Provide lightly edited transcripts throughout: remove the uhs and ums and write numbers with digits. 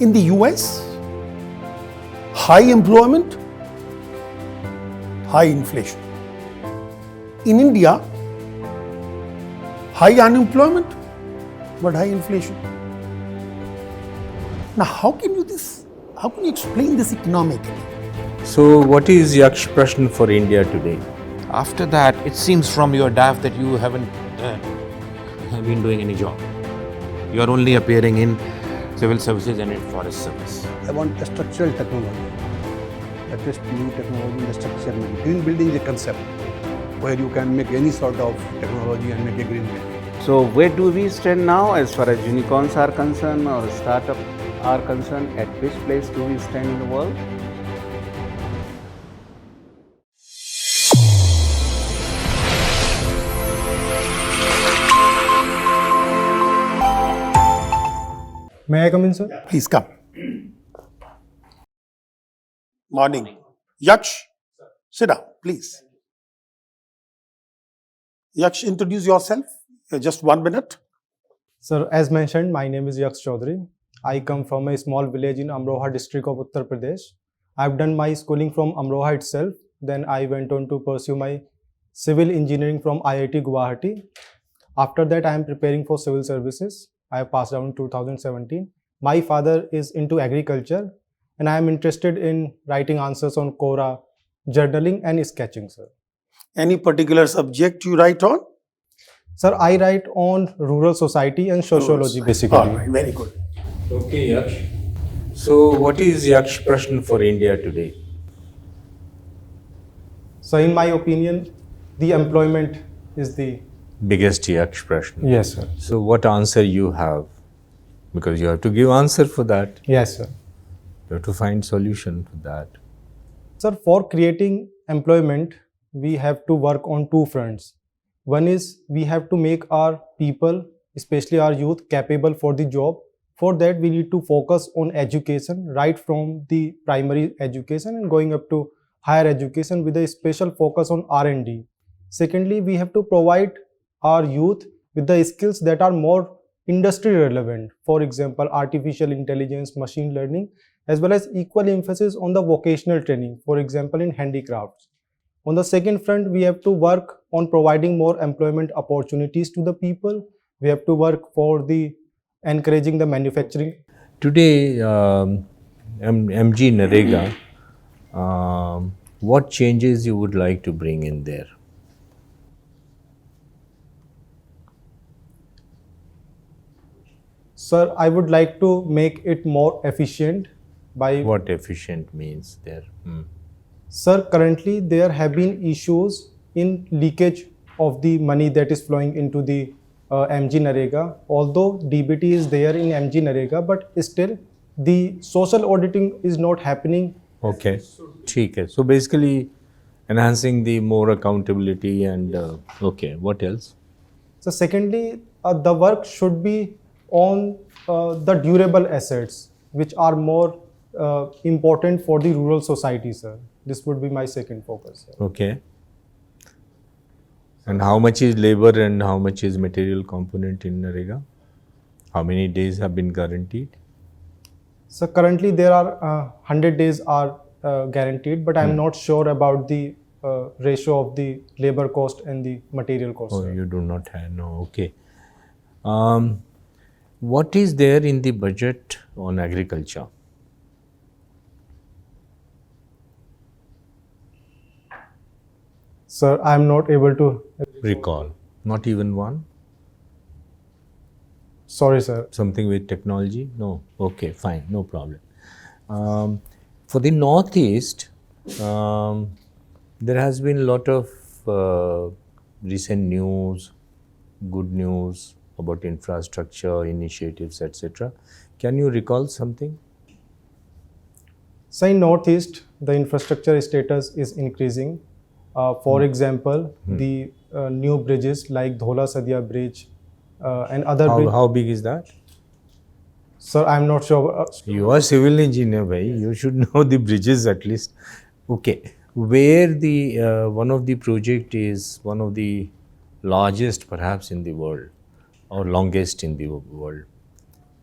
In the US, high employment, high inflation. In India, high unemployment, but high inflation. Now, how can you explain this economically? So, what is Yaksh Prashn for India today? After that, it seems from your DAF that you haven't been doing any job. You are only appearing in civil services and in forest service. I want a structural technology, at least new technology in the structure. Green building is a concept where you can make any sort of technology and make a green building. So where do we stand now as far as unicorns are concerned or startups are concerned? At which place do we stand in the world? May I come in, sir? Please come. Morning. Yaksh, sit down, please. Yaksh, introduce yourself. Just 1 minute. Sir, as mentioned, my name is Yaksh Chaudhary. I come from a small village in Amroha district of Uttar Pradesh. I've done my schooling from Amroha itself. Then I went on to pursue my civil engineering from IIT Guwahati. After that, I am preparing for civil services. I have passed out in 2017. My father is into agriculture and I am interested in writing answers on Quora, journaling and sketching, sir. Any particular subject you write on? Sir, I write on rural society and sociology basically. All right, very good. Okay, Yaksh. So, what is Yaksh Prashn for India today? So in my opinion, the employment is the... Biggest Yaksh Prashn. Yes, sir. So, what answer you have? Because you have to give answer for that. Yes, sir. You have to find solution for that. Sir, for creating employment, we have to work on two fronts. One is we have to make our people, especially our youth, capable for the job. For that, we need to focus on education, right from the primary education and going up to higher education with a special focus on R&D. Secondly, we have to provide our youth with the skills that are more industry relevant. For example, artificial intelligence, machine learning, as well as equal emphasis on the vocational training, for example, in handicrafts. On the second front, we have to work on providing more employment opportunities to the people. We have to work for the encouraging the manufacturing. Today, MG Narega, what changes you would like to bring in there? Sir, I would like to make it more efficient by... What efficient means there? Sir, currently there have been issues in leakage of the money that is flowing into the MG Narega. Although DBT is there in MG Narega, but still the social auditing is not happening. Okay. Okay. So basically enhancing the more accountability and okay, what else? So secondly, the work should be on the durable assets, which are more important for the rural society, sir. This would be my second focus, sir. Okay. And how much is labor and how much is material component in Narega? How many days have been guaranteed? So currently there are 100 days are guaranteed, but I'm not sure about the ratio of the labor cost and the material cost. Oh, sir. you do not have, no, okay. What is there in the budget on agriculture? Sir, I'm not able to Recall. Not even one? Sorry, sir. Something with technology? No. Okay, fine, no problem. For the Northeast, there has been a lot of recent news, good news about infrastructure, initiatives, etc. Can you recall something? So in Northeast, the infrastructure status is increasing. For example, the new bridges like Dhola Sadia Bridge and other bridges. How big is that? Sir, I'm not sure. You are civil engineer, bhai. You should know the bridges at least. Okay. Where the one of the project is one of the largest perhaps in the world or longest in the world.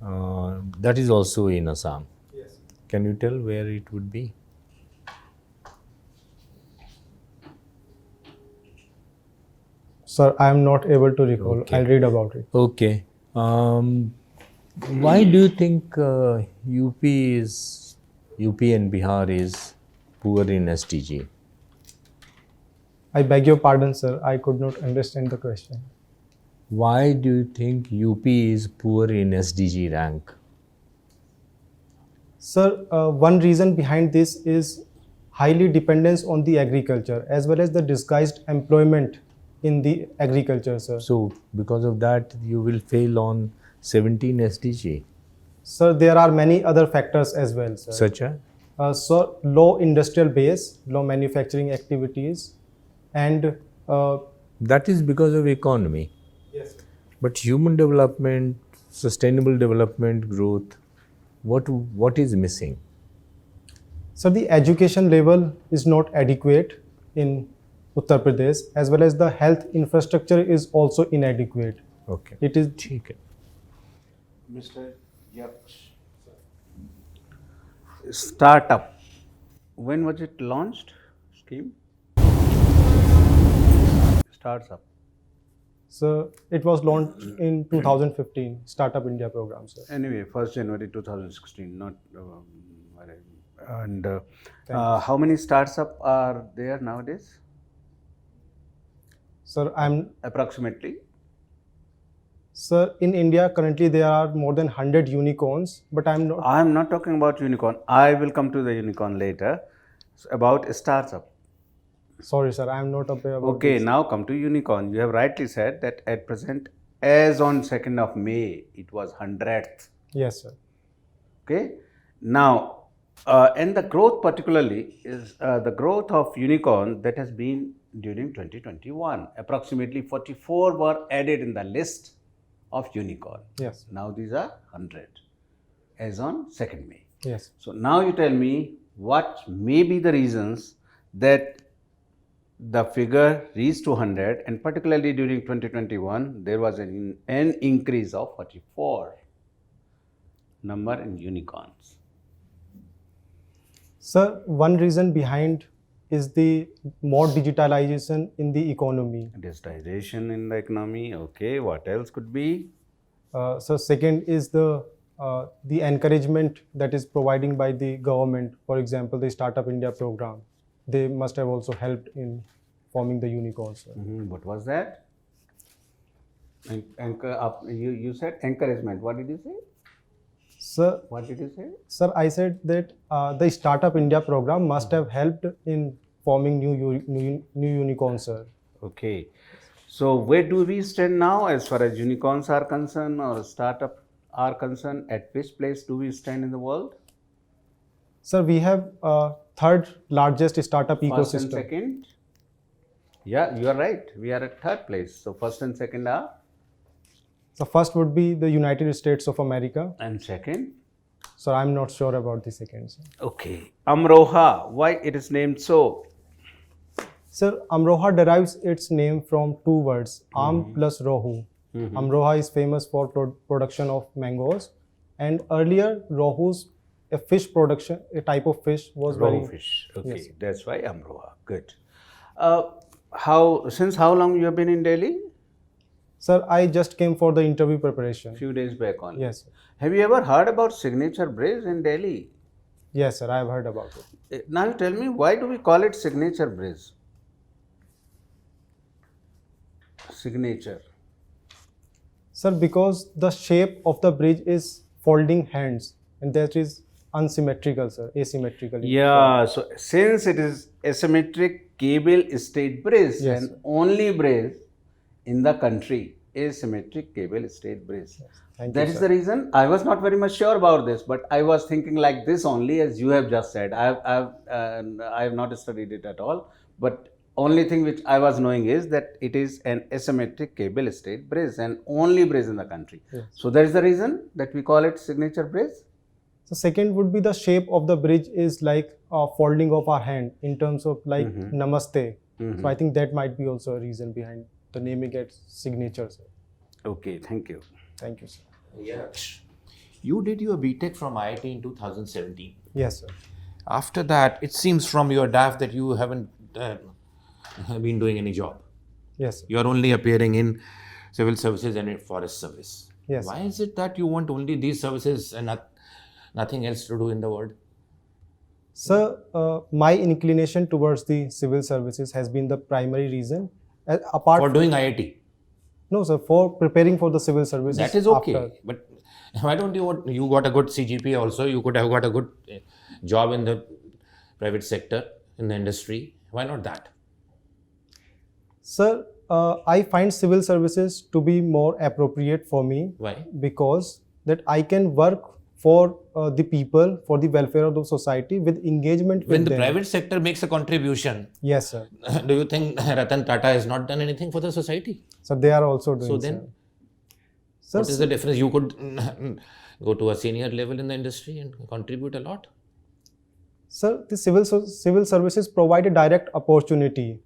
That is also in Assam. Yes. Can you tell where it would be? Sir, I am not able to recall. Okay. I'll read about it. Okay. Why do you think UP and Bihar is poor in SDG? I beg your pardon, sir. I could not understand the question. Why do you think UP is poor in SDG rank? Sir, one reason behind this is highly dependence on the agriculture as well as the disguised employment in the agriculture, sir. So, because of that, you will fail on 17 SDG. Sir, there are many other factors as well, sir. Such as? So, low industrial base, low manufacturing activities, and That is because of economy. yes. But human development, sustainable development, growth, what is missing? So, the education level is not adequate in Uttar Pradesh, as well as the health infrastructure is also inadequate. Okay. It is ठीक है. Mr. Yaksh. Startup. When was it launched? Scheme? Starts up. So it was launched in 2015, Startup India program, sir. Anyway, 1st January 2016, not. And how many startups are there nowadays? Sir, Approximately. Sir, in India currently there are more than 100 unicorns, but I'm not talking about unicorn. I will come to the unicorn later. About startup. Sorry, sir, I'm not aware about Okay, this. now come to unicorn. You have rightly said that at present, as on 2nd of May, it was 100th. Yes, sir. Okay. Now, and the growth particularly is the growth of unicorn that has been during 2021. Approximately 44 were added in the list of unicorn. Yes. Now these are 100 as on 2nd May. Yes. So now you tell me what may be the reasons that the figure reached to 100, and particularly during 2021 there was an increase of 44 number in unicorns. Sir, one reason behind is the more digitalization in the economy. Digitization in the economy. Okay, what else could be? So second is the encouragement that is providing by the government. For example, the Startup India program. They must have also helped in forming the unicorns. Sir. What was that? You said encouragement. What did you say? Sir, What did you say? Sir, I said that the Startup India program must have helped in forming new unicorns, sir. Okay. So where do we stand now as far as unicorns are concerned or startup are concerned? At which place do we stand in the world? Sir, we have third largest startup First ecosystem. and second? Yeah, you are right. We are at 3rd place. So first and second are? So first would be the United States of America. And second? So I'm not sure about the second, sir. Okay. Amroha. Why it is named so? Sir, Amroha derives its name from two words, Am plus Rohu. Amroha is famous for production of mangoes, and earlier Rohu's a fish production, a type of fish was Rohu fish. Okay, Yes. that's why Amroha. Good. Since how long you have been in Delhi? Sir, I just came for the interview preparation. Few days back only. Yes, sir. Have you ever heard about signature brace in Delhi? Yes, sir, I have heard about it. Now you tell me, why do we call it signature brace? Signature. Sir, because the shape of the bridge is folding hands, and that is unsymmetrical, sir, asymmetrical. Yeah, so since it is asymmetric cable stayed brace, Yes, and sir. only brace in the country is symmetric cable stayed brace. Thank That you, is sir. the reason I was not very much sure about this, but I was thinking like this only, as you have just said. I have not studied it at all, but only thing which I was knowing is that it is an asymmetric cable stayed brace and only brace in the country. Yes. So that is the reason that we call it signature brace. So second would be the shape of the bridge is like a folding of our hand in terms of like namaste. So I think that might be also a reason behind the naming it signature, sir. Okay, thank you. Thank you, sir. Yaksh, You did your B.Tech from IIT in 2017. Yes, sir. After that, it seems from your DAF that you haven't been doing any job. Yes, sir. You are only appearing in civil services and in forest service. Yes. Why is it that you want only these services and nothing else to do in the world? Sir, my inclination towards the civil services has been the primary reason. Apart For doing IIT. No, sir, for preparing for the civil services. That is okay. after. But why don't you got a good CGPA also? You could have got a good job in the private sector, in the industry. Why not that? Sir, I find civil services to be more appropriate for me. Why? Because that I can work for the people, for the welfare of the society with engagement When with the them. private sector makes a contribution, Yes, sir. do you think Ratan Tata has not done anything for the society? So they are also doing. So then, sir. what is the difference? You could go to a senior level in the industry and contribute a lot. Sir, the civil services provide a direct opportunity.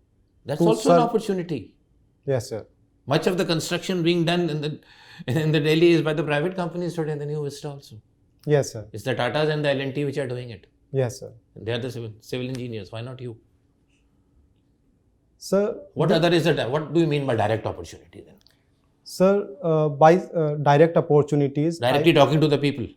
That's to also an serve- opportunity. Yes, sir. Much of the construction being done in the Delhi is by the private companies today in the New Vista also. Yes, sir. It's the Tatas and the L&T which are doing it. Yes, sir. They are the civil engineers. Why not you? Sir, What do you mean by direct opportunity then? sir, by direct opportunities, Directly talking to the people.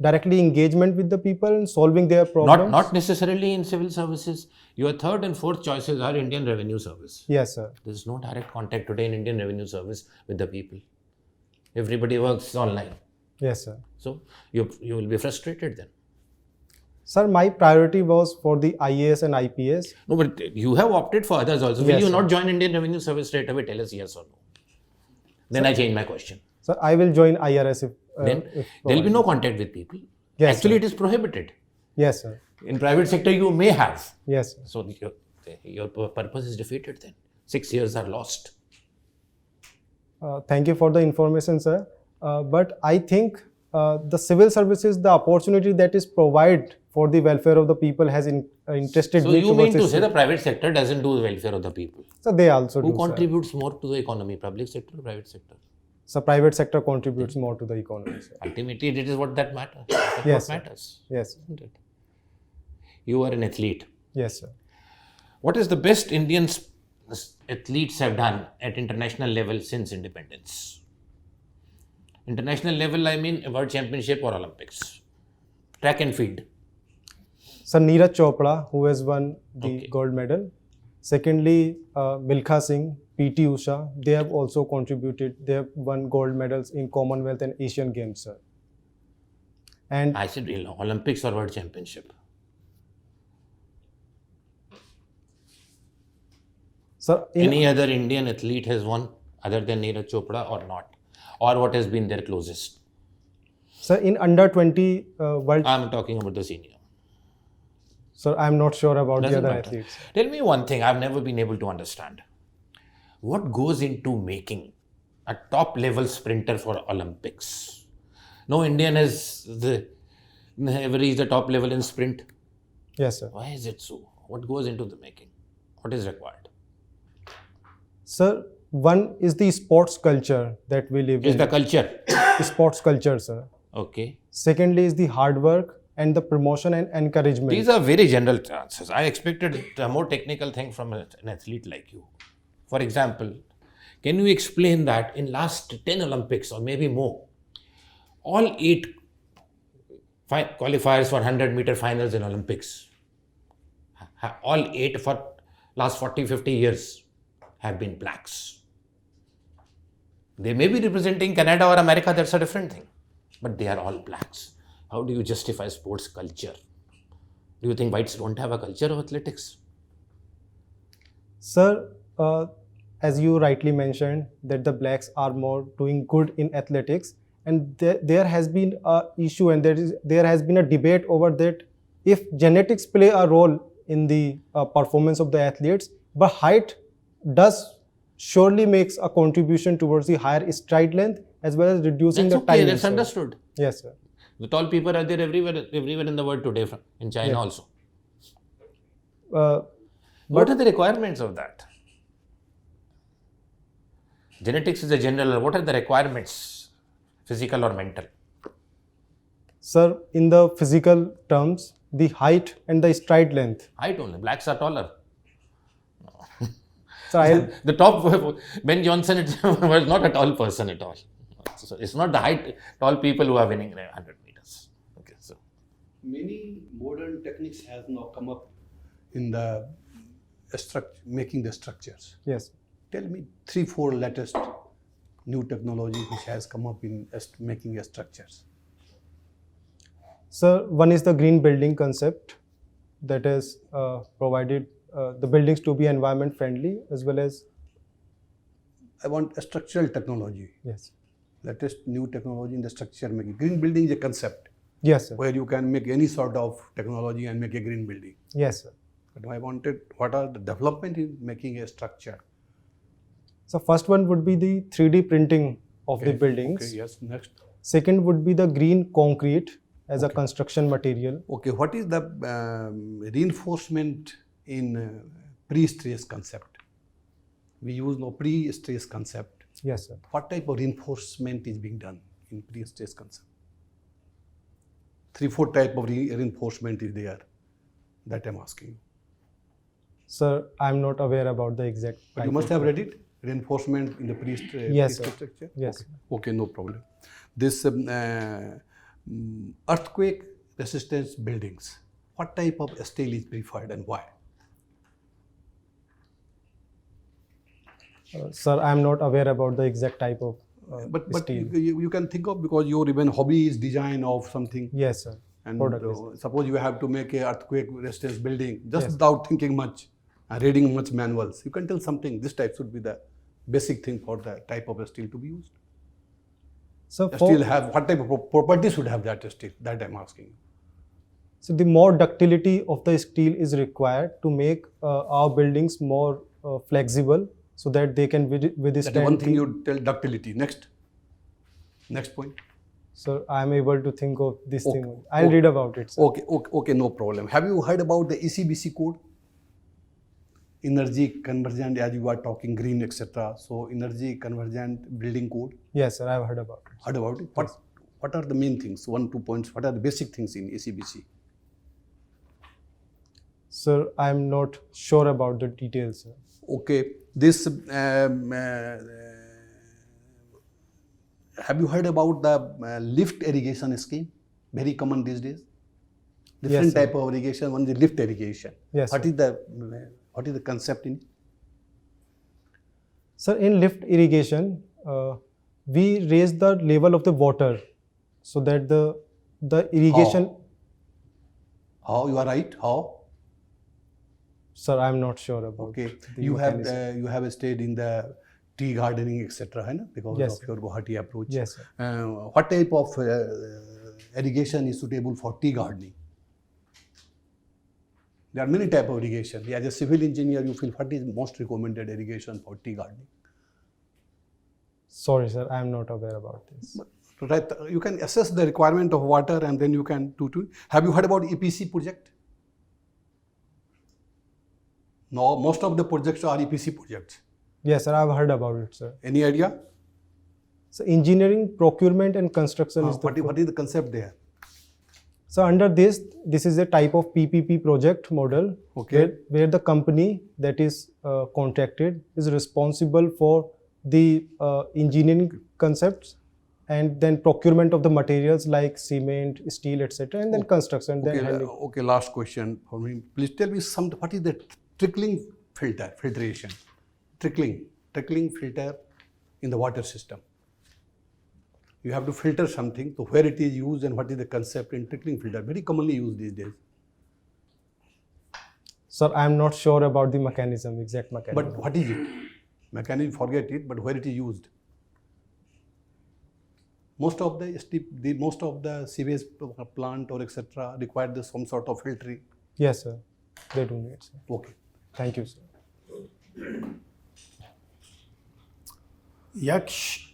directly engagement with the people and solving their problems. Not necessarily in civil services. Your third and fourth choices are Indian Revenue Service. Yes, sir. There is no direct contact today in Indian Revenue Service with the people. Everybody works online. Yes, sir. So you will be frustrated then. Sir, my priority was for the IAS and IPS. No, but you have opted for others also. Will Yes, you sir. not join Indian Revenue Service straight away? Tell us yes or no. Then I change my question. Sir, I will join IRS if. Then if there will be no contact with people. Yes, Actually, sir. it is prohibited. Yes, sir. In private sector, you may have. Yes, sir. So your purpose is defeated then. 6 years are lost. Thank you for the information, sir. But I think the civil services, the opportunity that is provided for the welfare of the people has interested So me. you mean towards to this. say the private sector doesn't do the welfare of the people? So they also Who do, sir. contributes more to the economy, public sector or private sector? So private sector contributes more to the economy, sir. Ultimately, it is what that matters. That's Yes, what sir. matters, Yes, isn't it? You are an athlete. yes, sir. What is the best Indian athletes have done at international level since independence? International level, I mean World Championship or Olympics. Track and field. So Neeraj Chopra, who has won the Okay. gold medal. Secondly, Milkha Singh, PT Usha, they have also contributed. They have won gold medals in Commonwealth and Asian Games, sir. And I said Olympics or World Championship. sir, in, Any other Indian athlete has won other than Neeraj Chopra or not? Or what has been their closest? sir, in under 20 world, I'm talking about the senior. sir, I'm not sure about Doesn't the other matter. athletes. Tell me one thing I've never been able to understand. What goes into making a top level sprinter for Olympics? No Indian has ever reached the top level in sprint. Yes, sir. Why is it so? What goes into the making? What is required? Sir, one is the sports culture that we live Is in. the culture. Sports culture, sir. Okay. Secondly is the hard work and the promotion and encouragement. These are very general answers. I expected a more technical thing from an athlete like you. For example, can you explain that in last 10 Olympics or maybe more, all 8 qualifiers for 100-meter finals in Olympics, all 8 for last 40-50 years have been blacks. They may be representing Canada or America, that's a different thing, but they are all blacks. How do you justify sports culture? Do you think whites don't have a culture of athletics? Sir, as you rightly mentioned, that the blacks are more doing good in athletics, and there has been a issue and there has been a debate over that if genetics play a role in the performance of the athletes, but height does surely makes a contribution towards the higher stride length as well as reducing That's the okay, time. that's understood. Yes, sir. The tall people are there everywhere in the world today, in China Yeah. also. But What are the requirements of that? Genetics is a general. What are the requirements, physical or mental? Sir, in the physical terms, the height and the stride length. Height only. Blacks are taller. So I'll, The top, Ben Johnson was not a tall person at all. So it's not the height, tall people who are winning 100 meters. Okay, so Many modern techniques has now come up in the making the structures. yes. Tell me 3-4 latest new technology which has come up in making the structures. Sir, one is the green building concept that has provided the buildings to be environment friendly as well as, I want a structural technology. yes. Latest new technology in the structure making. Green building is a concept Yes, sir. where you can make any sort of technology and make a green building. Yes, sir. But I wanted what are the development in making a structure. So first one would be the 3D printing of the buildings. Okay, yes, next. Second would be the green concrete as a construction material. Okay, what is the reinforcement in pre-stress concept? We use no pre-stress concept. Yes, sir. What type of reinforcement is being done in pre-stress concept? 3-4 type of reinforcement is there. That I'm asking you. Sir, I'm not aware about the exact. But you type must of- have read it. Reinforcement in the Yes, sir. structure. Yes. Okay, no problem. This earthquake resistance buildings. What type of steel is preferred and why? Sir, I'm not aware about the exact type of But steel. you can think of because your even hobby is design of something. Yes, sir. And Product design. suppose you have to make a earthquake resistance building just Yes. without thinking much and reading much manuals. You can tell something. This type should be the basic thing for the type of steel to be used. So, The for, steel have what type of property should have that steel? That I'm asking you. so the more ductility of the steel is required to make our buildings more flexible so that they can That withstand. is one thing the- you tell ductility. Next point. Sir, I'm able to think of this Okay. thing. I'll Okay. read about it, sir. Okay, no problem. Have you heard about the ECBC code? Energy convergent, as you are talking green, etc. So energy convergent building code. Yes, sir. I've heard about it. Heard about it? What are the main things? 1-2 points. What are the basic things in ECBC? Sir, I'm not sure about the details, sir. Okay, this. Have you heard about the lift irrigation scheme? Very common these days. Different Yes, sir. type of irrigation. One is lift irrigation. Yes, What sir. is the concept in it? Sir, in lift irrigation, we raise the level of the water so that the irrigation. How you are right? How? Sir, I'm not sure about. Okay, the you mechanism. have stayed in the tea gardening, etc. है ना? Because Yes, of sir. your Guwahati approach. Yes, sir. What type of irrigation is suitable for tea gardening? There are many type of irrigation. As a civil engineer, you feel what is most recommended irrigation for tea gardening? Sorry, sir, I'm not aware about this. So right, you can assess the requirement of water and then you can do. Have you heard about EPC project? No, most of the projects are EPC projects. Yes, sir, I've heard about it, sir. Any idea? So, engineering, procurement, and construction is the. What is the concept there? So, under this is a type of PPP project model. Okay. Where the company that is contracted is responsible for the engineering concepts and then procurement of the materials like cement, steel, etc. and then construction. Okay, Then handling. okay, last question for me. Please tell me what is the trickling filtration? Trickling filter in the water system. You have to filter something, so where it is used and what is the concept in trickling filter? Very commonly used these days. Sir, I am not sure about the mechanism, exact mechanism. But what is it? Mechanism, forget it, but where it is used? Most of the sewage plant or etc. require some sort of filtering. Yes, sir. They do need, sir. Okay. Thank you, sir. Yaksh,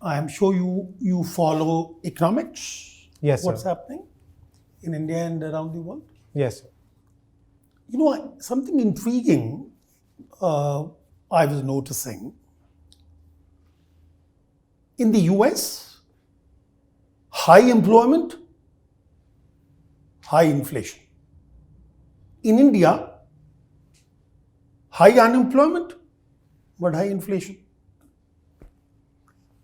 I am sure you follow economics. Yes, What's sir. happening in India and around the world? Yes, sir. You know, something intriguing I was noticing. In the US, high employment high inflation. In India, high unemployment, but high inflation.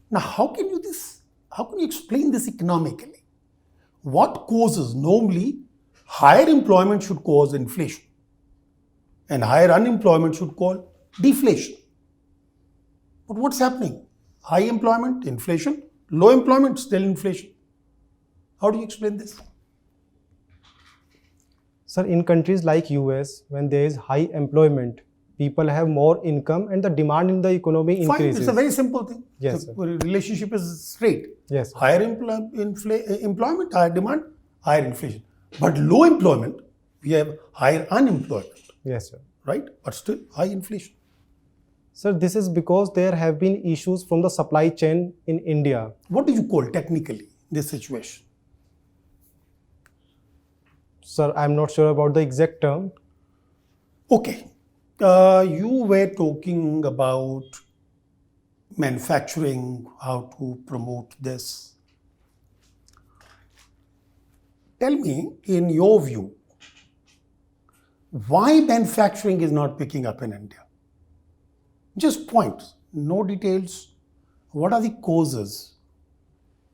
Now, how can you explain this economically? What causes? Normally, higher employment should cause inflation, and higher unemployment should cause deflation. But what's happening? High employment, inflation; low employment, still inflation. How do you explain this? Sir, in countries like US, when there is high employment, people have more income and the demand in the economy Fine, increases. it's a very simple thing. Yes, The sir. relationship is straight. Yes, sir. Higher employment, higher demand, higher inflation. But low employment, we have higher unemployment, Yes, sir. right? But still high inflation. Sir, this is because there have been issues from the supply chain in India. What do you call technically this situation? Sir, I'm not sure about the exact term. Okay. You were talking about manufacturing, how to promote this. Tell me, in your view, why manufacturing is not picking up in India? Just points, no details. What are the causes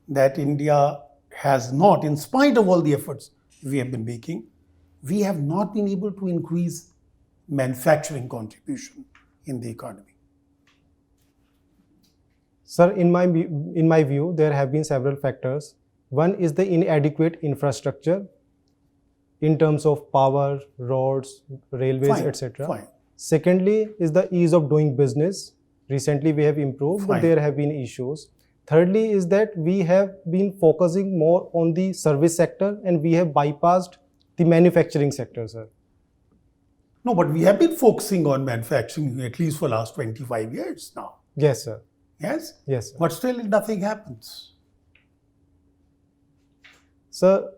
that India has not, in spite of all the efforts we have been making, we have not been able to increase manufacturing contribution in the economy? Sir, in my view, there have been several factors. One is the inadequate infrastructure in terms of power, roads, railways, Fine, etc. fine. Secondly is the ease of doing business. Recently we have improved, but Fine. there have been issues. Thirdly is that we have been focusing more on the service sector and we have bypassed the manufacturing sector, sir. No, but we have been focusing on manufacturing at least for last 25 years now. Yes, sir. Yes? Yes, sir. But still nothing happens. Sir,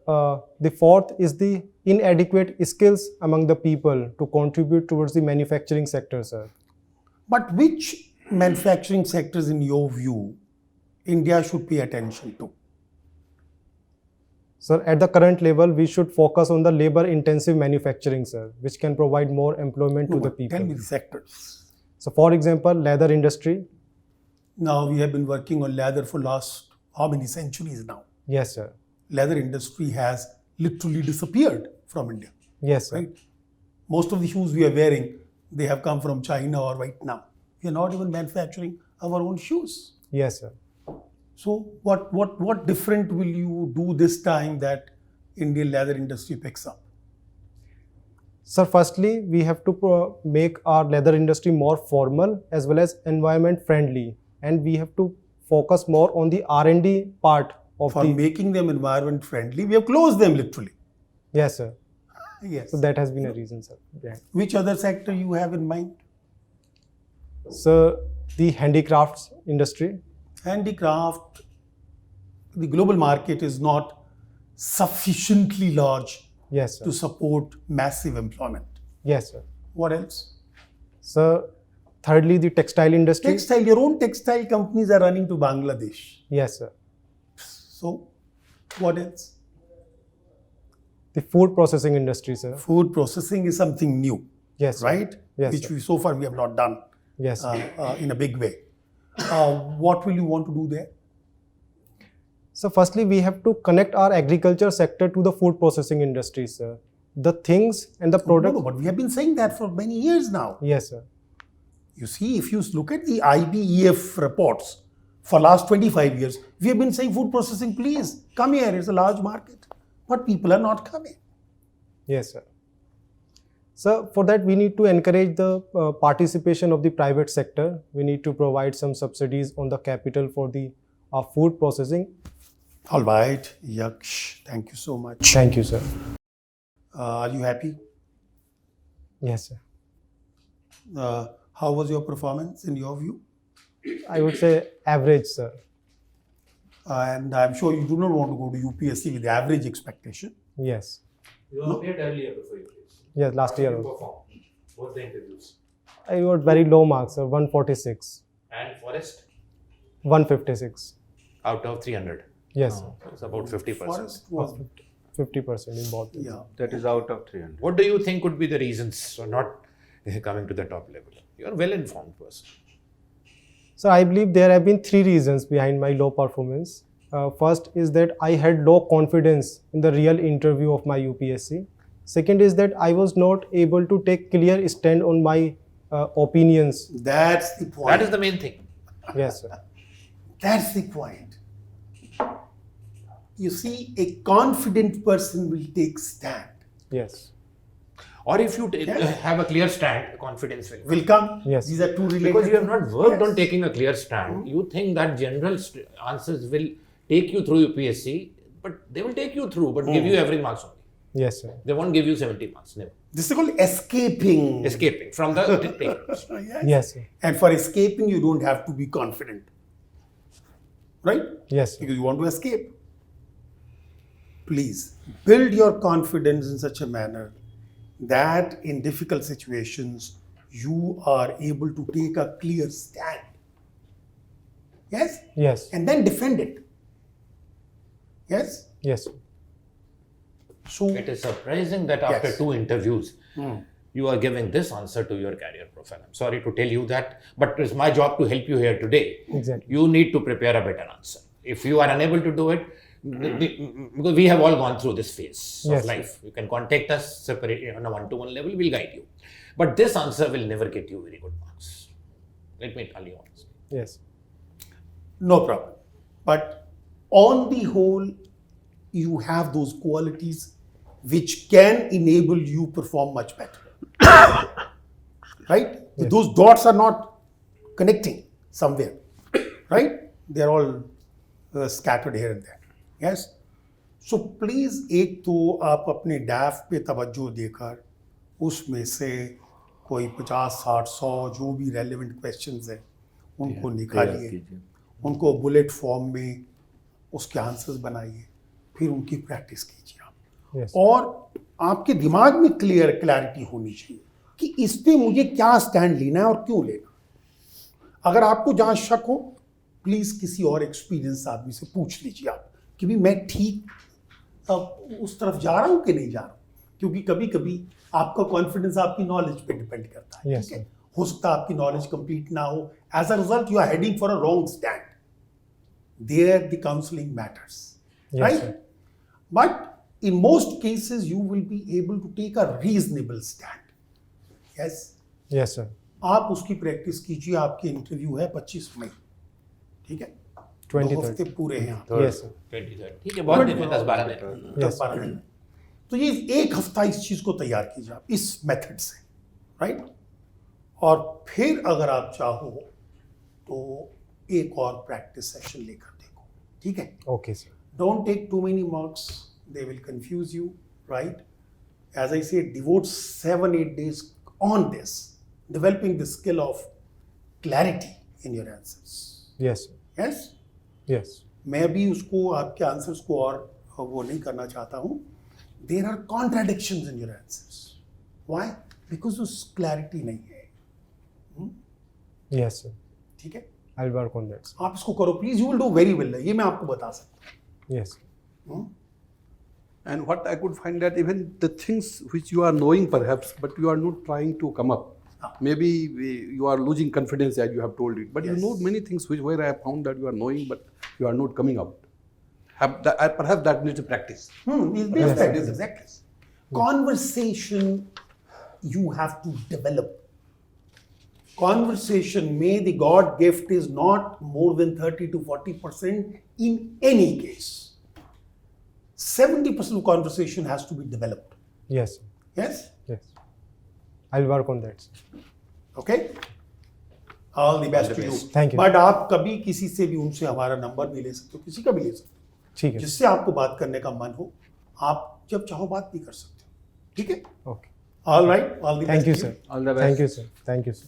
the fourth is the inadequate skills among the people to contribute towards the manufacturing sector, sir. But which manufacturing sectors, in your view, India should pay attention to? Sir, at the current level, we should focus on the labor-intensive manufacturing, sir, which can provide more employment to the But people. tell me the sectors. So, for example, leather industry. Now we have been working on leather for last how many centuries now? Yes, sir. Leather industry has literally disappeared from India, Yes, sir. right? Most of the shoes we are wearing, they have come from China or Vietnam. We are not even manufacturing our own shoes. Yes, sir. So what different will you do this time that Indian leather industry picks up? Sir, firstly, we have to make our leather industry more formal as well as environment friendly, and we have to focus more on the R&D part of For making them environment friendly, we have closed them literally. Yes, sir. Yes. So that has been a reason, sir. Yeah. Which other sector you have in mind? So the handicrafts industry. Handicraft, the global market is not sufficiently large Yes, sir. to support massive employment. Yes, sir. What else? So thirdly, the textile industry. Textile, your own textile companies are running to Bangladesh. Yes, sir. So, what else? The food processing industry, sir. Food processing is something new, Yes, sir. right? Yes, Which sir. so far we have not done Yes, sir. in a big way. What will you want to do there? So firstly, we have to connect our agriculture sector to the food processing industry, sir. The things and the products. No, but we have been saying that for many years now. Yes, sir. You see, if you look at the IBEF reports for last 25 years, we have been saying food processing, please come here, it's a large market. But people are not coming. Yes, sir. So for that, we need to encourage the participation of the private sector. We need to provide some subsidies on the capital for the food processing. All right, Yaksh, thank you so much. Thank you, sir. Are you happy? Yes, sir. How was your performance in your view? I would say average, sir. And I'm sure you do not want to go to UPSC with the average expectation. Yes. You appeared earlier before you placed. Yes, last year. You performed both the interviews. I got very low marks, sir. 146. And Forest 156. out of 300. Yes, sir. It's about 50%. Forest was 50% in both. Yeah. That is out of 300. What do you think could be the reasons for not coming to the top level? You are a well-informed person. So I believe there have been 3 reasons behind my low performance. First is that I had low confidence in the real interview of my UPSC. Second is that I was not able to take clear stand on my opinions. That's the point. That is the main thing. Yes, sir. That's the point. You see, a confident person will take stand. Yes. Or if you Yes. have a clear stand, confidence will. Will come. Yes. These are two related. Because you have not worked Yes. on taking a clear stand, you think that general answers will take you through UPSC, but they will take you through, but give you every marks only. Yes, sir. They won't give you 70 marks, never. This is called escaping. Escaping from the papers. Yes. Yes, sir. And for escaping, you don't have to be confident. Right? Yes, sir. Because you want to escape. Please build your confidence in such a manner that in difficult situations you are able to take a clear stand. Yes? Yes. And then defend it. Yes? Yes. So, It is surprising that after Yes. 2 interviews, you are giving this answer to your career profile. I'm sorry to tell you that, but it's my job to help you here today. Exactly. You need to prepare a better answer. If you are unable to do it, because we have all gone through this phase Yes, of life, you can contact us separately on a one-to-one level, we'll guide you. But this answer will never get you very good marks. Let me tell you honestly. Yes. no problem. But on the whole, you have those qualities which can enable you perform much better. Right? Yes. Those dots are not connecting somewhere. Right? They're all scattered here and there. Yes? So please एक तो आप अपने डैफ पे तवज्जो देकर उसमें से कोई 50, 60, 100 जो भी रेलेवेंट क्वेश्चंस हैं उनको निकालिए, उनको बुलेट फॉर्म में उसके आंसर्स बनाइए, फिर उनकी प्रैक्टिस कीजिए आप। Yes. और आपके दिमाग में क्लैरिटी होनी चाहिए कि इस पे मुझे क्या स्टैंड लेना है और क्यों लेना। अगर आपको जहाँ शक हो, प्लीज किसी और एक्सपीरियंस आदमी से पूछ लीजिए आप कि भी मैं ठीक उस तरफ जा रहा हूँ कि नहीं जा रहा हूँ, क्योंकि कभी कभी आपका कॉन्फिडेंस आपकी नॉलेज पे डिपेंड करता है। Yes, ठीक है, हो सकता है आपकी नॉलेज कंप्लीट ना हो, as a result you are heading for a wrong stand. There the counselling matters, Yes, right? sir. But in most cases you will be able to take a reasonable stand. Yes, Yes, sir. आप उसकी practice कीजिए। आपके interview है 25 मई, ठीक है? 23rd. 2 हफ्ते पूरे हैं आपके। Yes, sir. 23rd. ठीक है, बहुत दिन है, 10-12 दिन। 10-12 दिन। तो ये 1 हफ्ता इस चीज को तैयार कीजिए आप इस मेथड से, राइट? और फिर अगर आप चाहो तो एक और प्रैक्टिस सेशन लेकर देखो, ठीक है? Okay, sir. Don't take too many marks, they will confuse you, right? As I said, devote 7-8 days on this, developing the skill of clarity in your answers. Yes, sir. Yes? Yes. मैं भी उसको आपके answers को और वो नहीं करना चाहता हूँ। There are contradictions in your answers. Why? Because उस clarity नहीं है। Yes, sir. ठीक है? I'll work on that, sir. आप इसको करो please, you will do very well। ये मैं आपको बता सकता Yes. हूँ। And what I could find that even the things which you are knowing perhaps, but you are not trying to come up. Maybe you are losing confidence as you have told it. But Yes. you know many things where I have found that you are knowing, but you are not coming out. Perhaps that needs a practice. It's Yes, practice, exactly. Conversation you have to develop. Conversation may the God gift is not more than 30 to 40% in any case. 70% of conversation has to be developed. Yes, sir. Yes? Yes. I'll work on that, sir. Okay? All the best to you. Thank you. But आप कभी किसी से भी उनसे हमारा number भी ले सकते हो, किसी का भी ले सकते हो, ठीक है. जिससे आपको बात करने का मन हो, आप जब चाहो बात भी कर सकते हो, ठीक है? Okay. All right, all the Thank best you, to sir. All the best. Thank you, sir. Thank you, sir.